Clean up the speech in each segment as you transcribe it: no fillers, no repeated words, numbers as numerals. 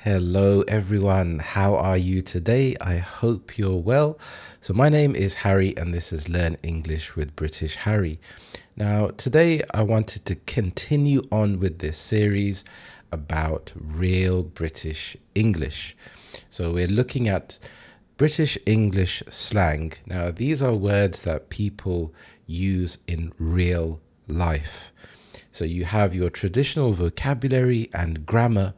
Hello, everyone. How are you today? I hope you're well. So, my name is Harry, and this is Learn English with British Harry. Now, today I wanted to continue on with this series about real British English. So, we're looking at British English slang. Now, these are words that people use in real life. So, you have your traditional vocabulary and grammar.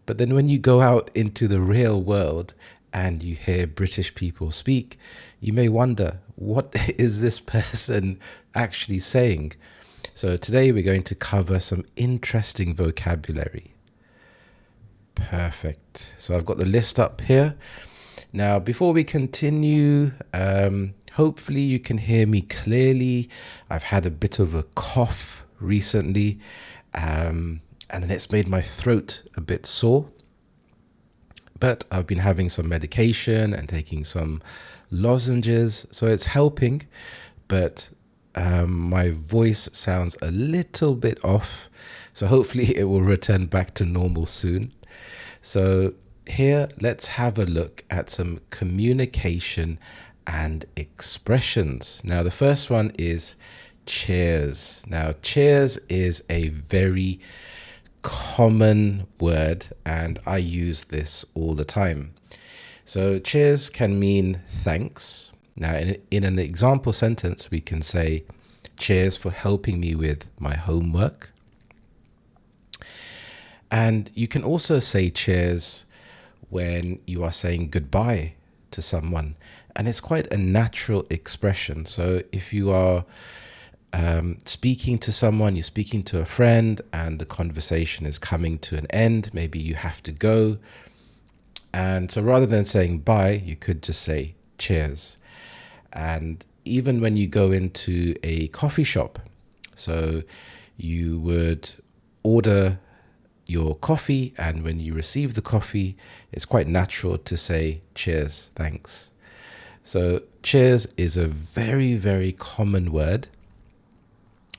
But then when you go out into the real world and you hear British people speak, you may wonder, what is this person actually saying? So today we're going to cover some interesting vocabulary. Perfect. So I've got the list up here. Now, before we continue, hopefully you can hear me clearly. I've had a bit of a cough recently. And then it's made my throat a bit sore. But I've been having some medication and taking some lozenges, so it's helping. But my voice sounds a little bit off, so hopefully it will return back to normal soon. So here, let's have a look at some communication and expressions. Now, the first one is cheers. Now, cheers is a very common word, and I use this all the time. So cheers can mean thanks. Now, in an example sentence, we can say, cheers for helping me with my homework. And you can also say cheers when you are saying goodbye to someone. And it's quite a natural expression. So if you are speaking to someone, you're speaking to a friend, and the conversation is coming to an end. Maybe you have to go. And so rather than saying bye, you could just say cheers. And even when you go into a coffee shop, so you would order your coffee, and when you receive the coffee, it's quite natural to say cheers, thanks. So cheers is a very, very common word.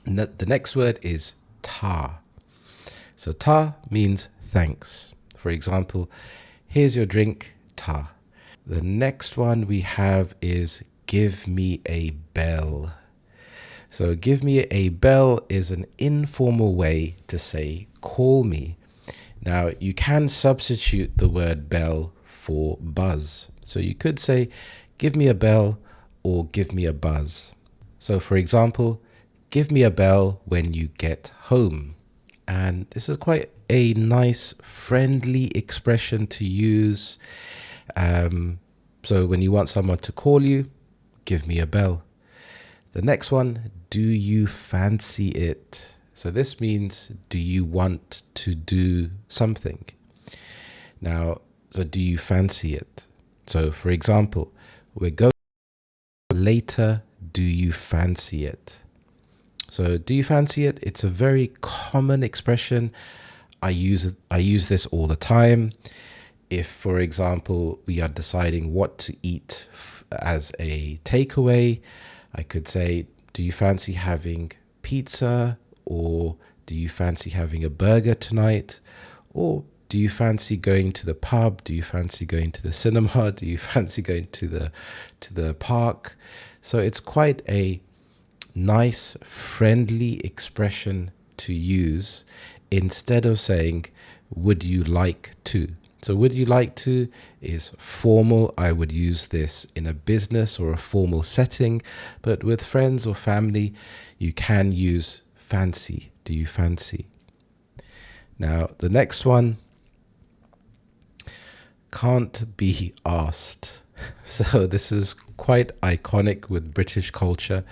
The next word is ta. So ta means thanks. For example, here's your drink, ta. The next one we have is give me a bell. So give me a bell is an informal way to say call me. Now, you can substitute the word bell for buzz. So you could say give me a bell or give me a buzz. So for example, give me a bell when you get home. And this is quite a nice, friendly expression to use. So when you want someone to call you, give me a bell. The next one, do you fancy it? So this means, do you want to do something? Now, so do you fancy it? So for example, we're going later, do you fancy it? So do you fancy it? It's a very common expression. I use this all the time. If, for example, we are deciding what to eat as a takeaway, I could say, do you fancy having pizza? Or do you fancy having a burger tonight? Or do you fancy going to the pub? Do you fancy going to the cinema? Do you fancy going to the park? So it's quite a nice, friendly expression to use instead of saying, would you like to? So would you like to is formal. I would use this in a business or a formal setting, but with friends or family, you can use fancy. Do you fancy? Now, the next one, can't be asked. So this is quite iconic with British culture.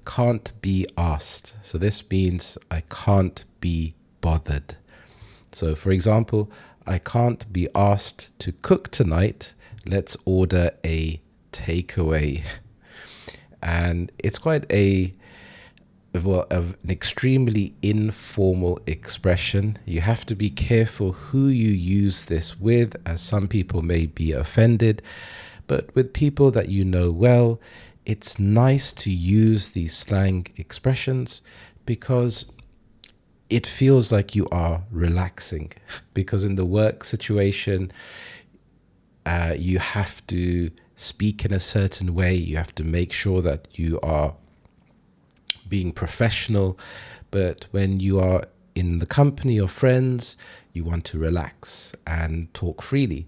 Can't be asked. So this means I can't be bothered. So for example, I can't be asked to cook tonight. Let's order a takeaway. And it's quite an extremely informal expression. You have to be careful who you use this with, as some people may be offended. But with people that you know well, it's nice to use these slang expressions because it feels like you are relaxing, because in the work situation, you have to speak in a certain way. You have to make sure that you are being professional. But when you are in the company of friends, you want to relax and talk freely.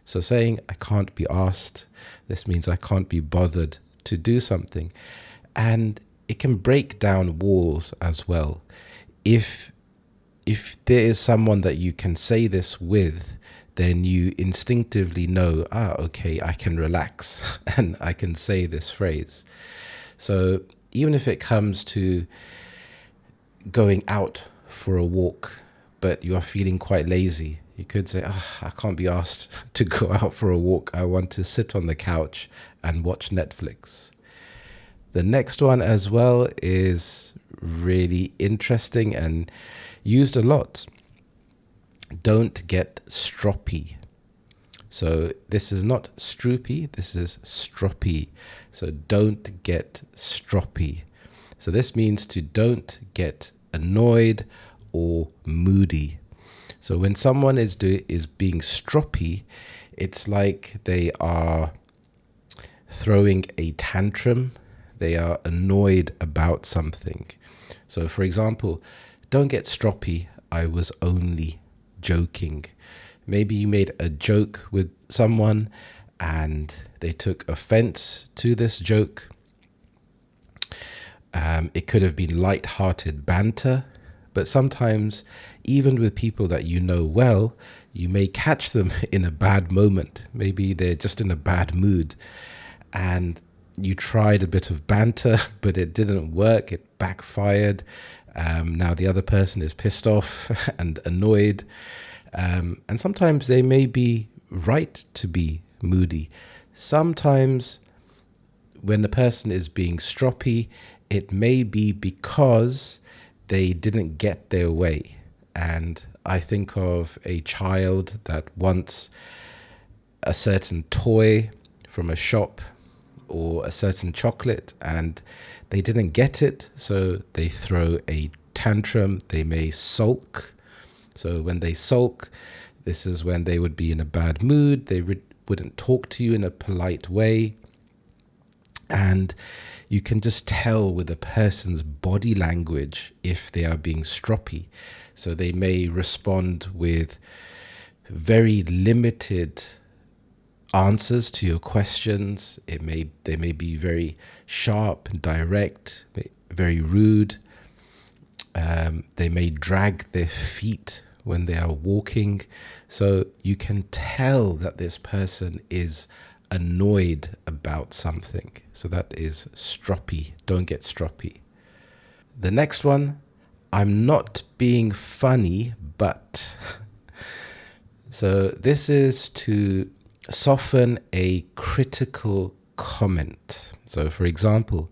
So saying, I can't be asked, this means I can't be bothered to do something. And it can break down walls as well. If there is someone that you can say this with, then you instinctively know, okay, I can relax and I can say this phrase. So even if it comes to going out for a walk, but you are feeling quite lazy, you could say, I can't be asked to go out for a walk. I want to sit on the couch and watch Netflix. The next one as well is really interesting and used a lot. Don't get stroppy. So this is not stroopy, this is stroppy. So don't get stroppy. So this means to don't get annoyed or moody. So when someone is being stroppy, it's like they are throwing a tantrum. They are annoyed about something. So for example, don't get stroppy, I was only joking. Maybe you made a joke with someone and they took offense to this joke. It could have been light-hearted banter, but sometimes even with people that you know well, you may catch them in a bad moment. Maybe they're just in a bad mood and you tried a bit of banter, but it didn't work. It backfired. Now the other person is pissed off and annoyed. And sometimes they may be right to be moody. Sometimes when the person is being stroppy, it may be because they didn't get their way. And I think of a child that wants a certain toy from a shop or a certain chocolate and they didn't get it, so they throw a tantrum. They may sulk. So when they sulk, this is when they would be in a bad mood. They wouldn't talk to you in a polite way. And you can just tell with a person's body language if they are being stroppy. So they may respond with very limited answers to your questions. They may be very sharp, direct, very rude. They may drag their feet when they are walking. So you can tell that this person is annoyed about something. So that is stroppy. Don't get stroppy. The next one, I'm not being funny, but. So this is to soften a critical comment. So for example,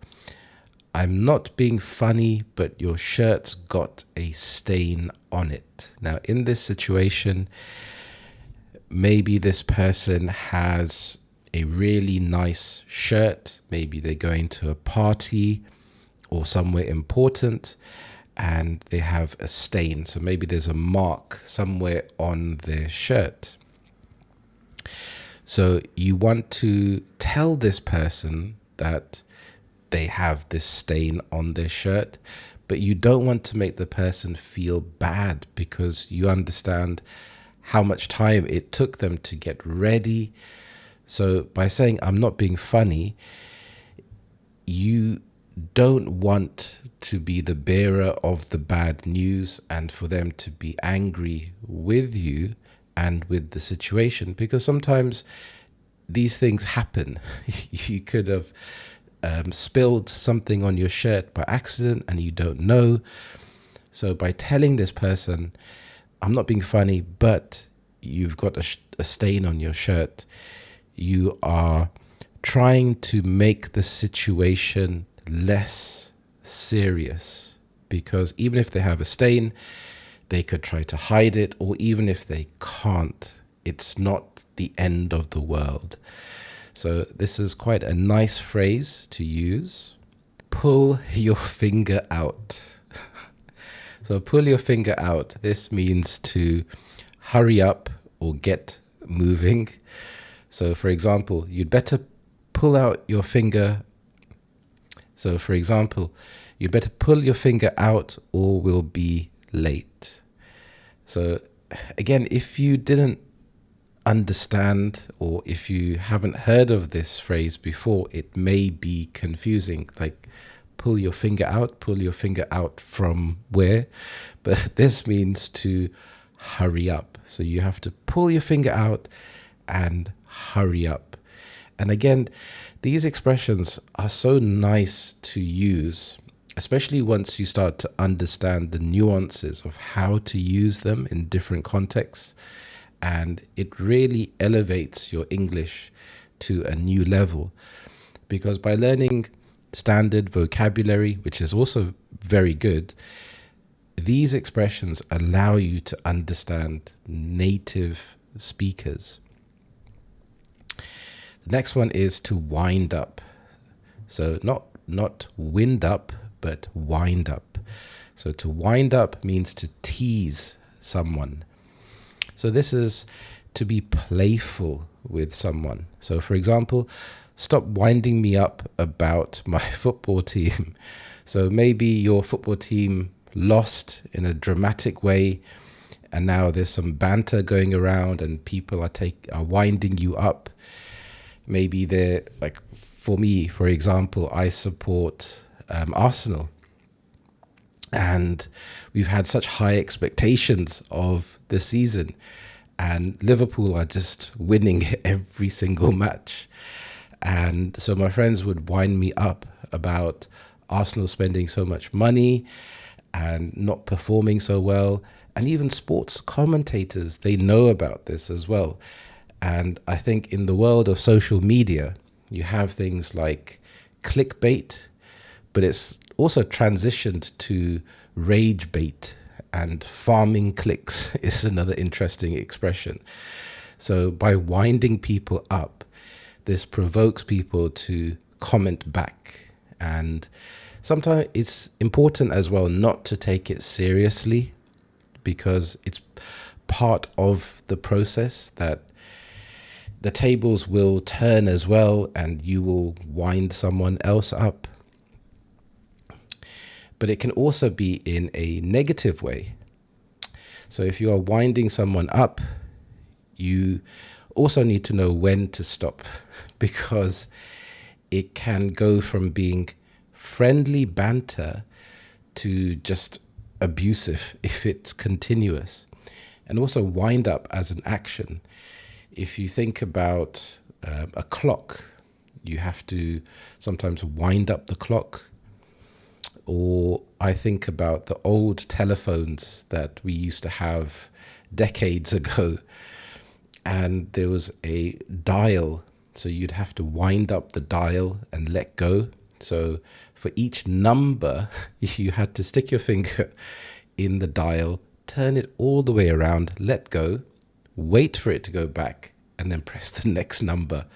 I'm not being funny, but your shirt's got a stain on it. Now, in this situation, maybe this person has a really nice shirt. Maybe they're going to a party or somewhere important and they have a stain. So maybe there's a mark somewhere on their shirt. So you want to tell this person that they have this stain on their shirt, but you don't want to make the person feel bad because you understand how much time it took them to get ready. So by saying, I'm not being funny, you don't want to be the bearer of the bad news and for them to be angry with you and with the situation, because sometimes these things happen. You could have spilled something on your shirt by accident and you don't know. So by telling this person, I'm not being funny, but you've got a stain on your shirt, you are trying to make the situation less serious, because even if they have a stain, they could try to hide it, or even if they can't, it's not the end of the world. So this is quite a nice phrase to use. Pull your finger out. So pull your finger out. This means to hurry up or get moving. So for example, you'd better pull out your finger. So for example, you better pull your finger out or we'll be late. So again, if you didn't understand or if you haven't heard of this phrase before, it may be confusing. Like, pull your finger out from where? But this means to hurry up. So you have to pull your finger out and hurry up. And again, these expressions are so nice to use, especially once you start to understand the nuances of how to use them in different contexts. And it really elevates your English to a new level, because by learning standard vocabulary, which is also very good, these expressions allow you to understand native speakers. The next one is to wind up. So not wind up, but wind up. So to wind up means to tease someone. So this is to be playful with someone. So for example, stop winding me up about my football team. So maybe your football team lost in a dramatic way, and now there's some banter going around and people are winding you up. Maybe they're like, for me, for example, I support Arsenal. And we've had such high expectations of the season, and Liverpool are just winning every single match. And so my friends would wind me up about Arsenal spending so much money and not performing so well. And even sports commentators, they know about this as well. And I think in the world of social media, you have things like clickbait, but it's also transitioned to rage bait, and farming clicks is another interesting expression. So by winding people up, this provokes people to comment back. And sometimes it's important as well not to take it seriously, because it's part of the process that the tables will turn as well, and you will wind someone else up. But it can also be in a negative way. So if you are winding someone up, you also need to know when to stop, because it can go from being friendly banter to just abusive if it's continuous. And also wind up as an action. If you think about a clock, you have to sometimes wind up the clock. Or I think about the old telephones that we used to have decades ago, and there was a dial, so you'd have to wind up the dial and let go. So for each number, you had to stick your finger in the dial, turn it all the way around, let go, wait for it to go back, and then press the next number.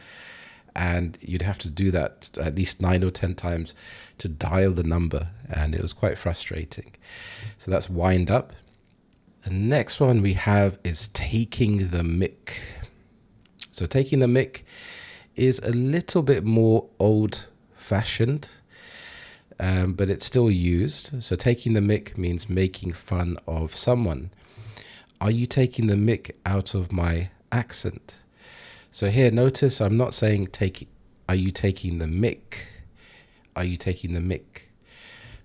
And you'd have to do that at least 9 or 10 times to dial the number, and it was quite frustrating. So that's wind up. The next one we have is taking the mick. So taking the mick is a little bit more old-fashioned, but it's still used. So taking the mick means making fun of someone. Are you taking the mick out of my accent? So here, notice I'm not saying are you taking the mick? Are you taking the mick?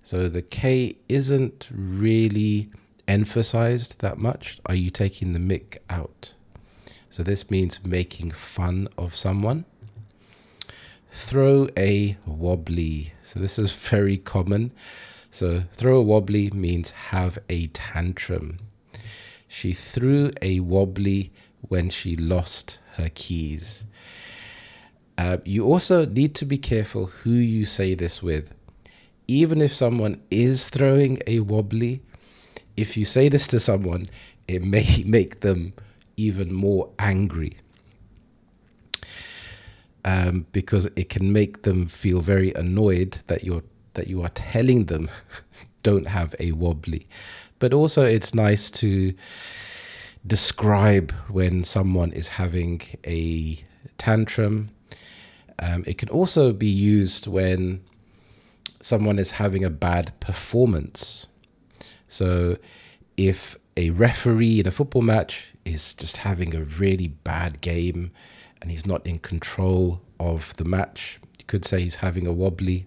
So the K isn't really emphasized that much. Are you taking the mick out? So this means making fun of someone. Throw a wobbly. So this is very common. So throw a wobbly means have a tantrum. She threw a wobbly when she lost her keys. You also need to be careful who you say this with. Even if someone is throwing a wobbly, if you say this to someone, it may make them even more angry, because it can make them feel very annoyed that you are telling them don't have a wobbly. but also it's nice to describe when someone is having a tantrum. It can also be used when someone is having a bad performance. So if a referee in a football match is just having a really bad game and he's not in control of the match, you could say he's having a wobbly.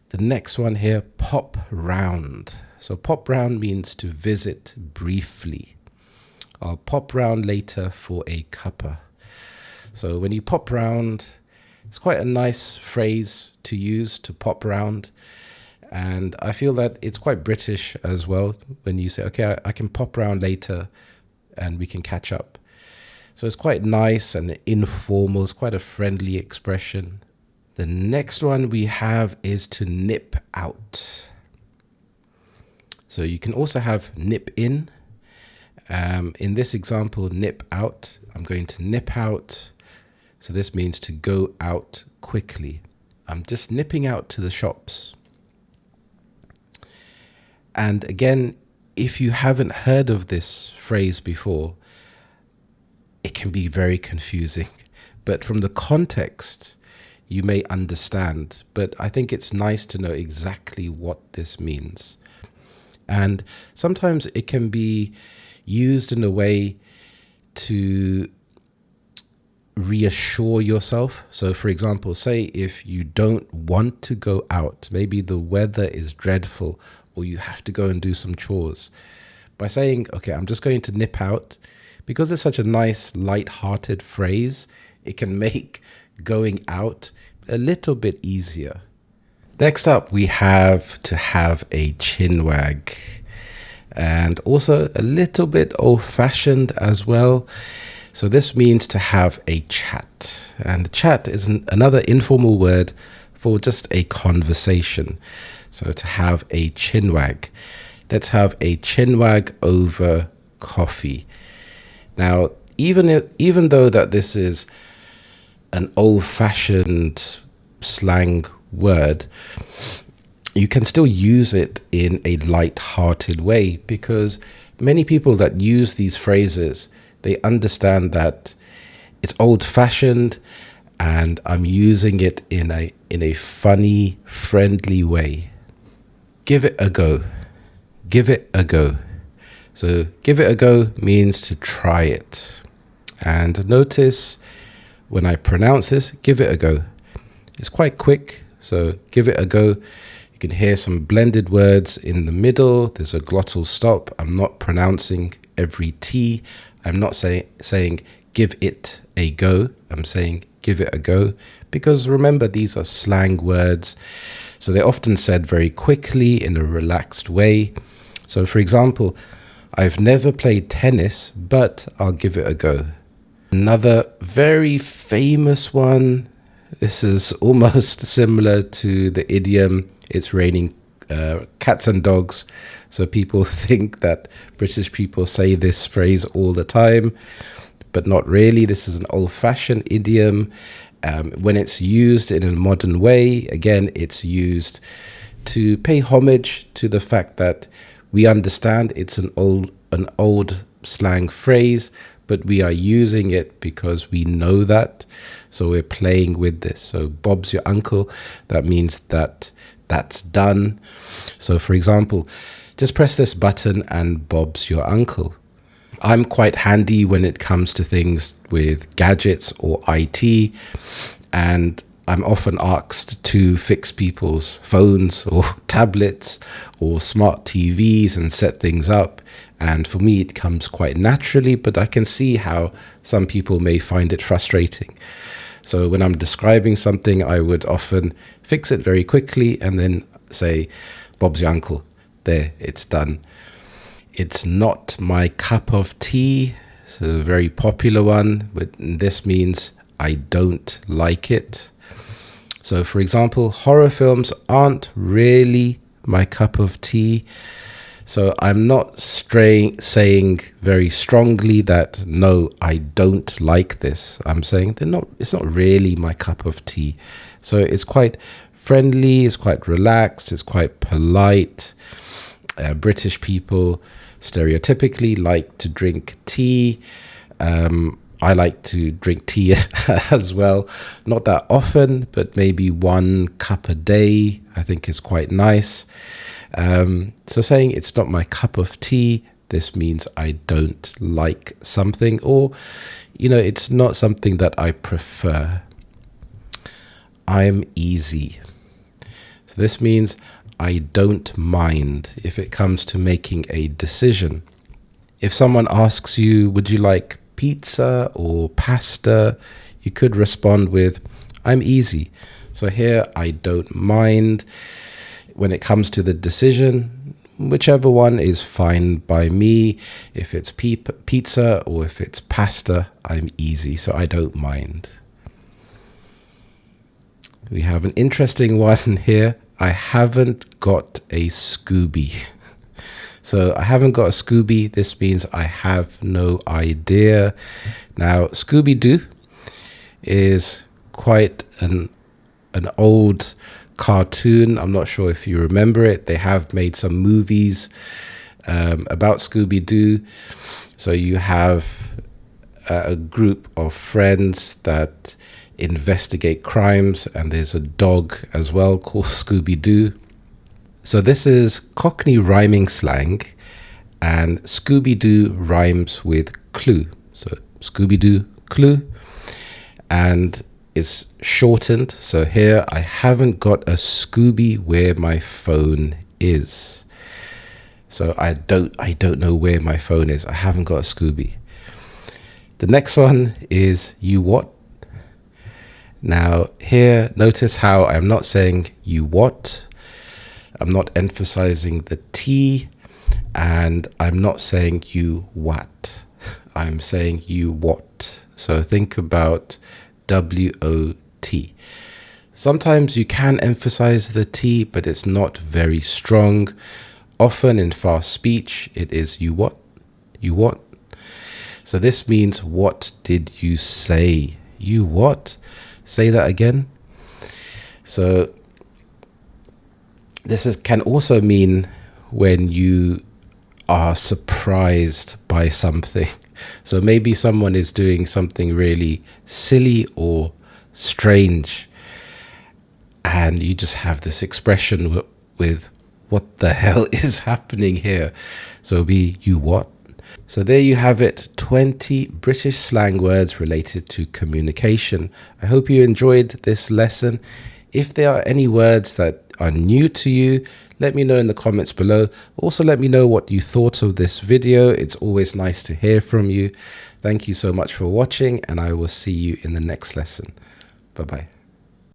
The next one here, pop round. So pop round means to visit briefly. I'll pop round later for a cuppa. So when you pop round, it's quite a nice phrase to use, to pop round. And I feel that it's quite British as well when you say, okay, I can pop round later and we can catch up. So it's quite nice and informal. It's quite a friendly expression. The next one we have is to nip out. So you can also have nip in. In this example, nip out, I'm going to nip out. So this means to go out quickly. I'm just nipping out to the shops. And again, if you haven't heard of this phrase before, it can be very confusing. But from the context, you may understand. But I think it's nice to know exactly what this means. And sometimes it can be used in a way to reassure yourself. So for example, say if you don't want to go out, maybe the weather is dreadful or you have to go and do some chores. By saying, okay, I'm just going to nip out, because it's such a nice, light-hearted phrase, it can make going out a little bit easier. Next up, we have to have a chin wag, and also a little bit old-fashioned as well. So this means to have a chat, and chat is another informal word for just a conversation. So to have a chin wag. Let's have a chin wag over coffee. Now, even though that this is an old-fashioned slang word, you can still use it in a light-hearted way, because many people that use these phrases, they understand that it's old-fashioned and I'm using it in a funny, friendly way. Give it a go. Give it a go. So give it a go means to try it. And notice when I pronounce this, give it a go. It's quite quick, so give it a go. You can hear some blended words in the middle. There's a glottal stop. I'm not pronouncing every T. I'm not saying give it a go. I'm saying give it a go, because remember, these are slang words. So they're often said very quickly in a relaxed way. So for example, I've never played tennis, but I'll give it a go. Another very famous one. This is almost similar to the idiom, it's raining cats and dogs. So people think that British people say this phrase all the time, but not really. This is an old-fashioned idiom. When it's used in a modern way, again, it's used to pay homage to the fact that we understand it's an old slang phrase, but we are using it because we know that. So we're playing with this. So Bob's your uncle, that means that that's done. So for example, just press this button and Bob's your uncle. I'm quite handy when it comes to things with gadgets or IT, and I'm often asked to fix people's phones or tablets or smart TVs and set things up. And for me, it comes quite naturally, but I can see how some people may find it frustrating. So when I'm describing something, I would often fix it very quickly and then say, Bob's your uncle. There, it's done. It's not my cup of tea. It's a very popular one, but this means I don't like it. So for example, horror films aren't really my cup of tea. So I'm not saying very strongly that, no, I don't like this. I'm saying it's not really my cup of tea. So it's quite friendly, it's quite relaxed, it's quite polite. British people stereotypically like to drink tea. I like to drink tea as well. Not that often, but maybe 1 cup a day I think is quite nice. So saying it's not my cup of tea, this means I don't like something, or, it's not something that I prefer. I'm easy. So this means I don't mind if it comes to making a decision. If someone asks you, would you like pizza or pasta, you could respond with, I'm easy. So here, I don't mind. When it comes to the decision, whichever one is fine by me. If it's pizza or if it's pasta, I'm easy, so I don't mind. We have an interesting one here. I haven't got a Scooby. So I haven't got a Scooby. This means I have no idea. Now, Scooby-Doo is quite an old cartoon. I'm not sure if you remember it. They have made some movies about Scooby-Doo. So you have a group of friends that investigate crimes, and there's a dog as well called Scooby-Doo. So this is Cockney rhyming slang, and Scooby-Doo rhymes with clue. So Scooby-Doo, clue, and it's shortened. So here, I haven't got a Scooby where my phone is. So I don't know where my phone is. I haven't got a Scooby. The next one is you what? Now here, notice how I'm not saying you what. I'm not emphasizing the T, and I'm not saying you what. I'm saying you what. So think about W-O-T. Sometimes you can emphasize the T, but it's not very strong. Often in fast speech, it is you what, you what. So this means, what did you say? You what? Say that again. So this can also mean when you are surprised by something. So maybe someone is doing something really silly or strange, and you just have this expression with what the hell is happening here? So it'll be you what? So there you have it, 20 British slang words related to communication. I hope you enjoyed this lesson. If there are any words that are new to you, let me know in the comments below. Also, let me know what you thought of this video. It's always nice to hear from you. Thank you so much for watching, and I will see you in the next lesson. Bye-bye.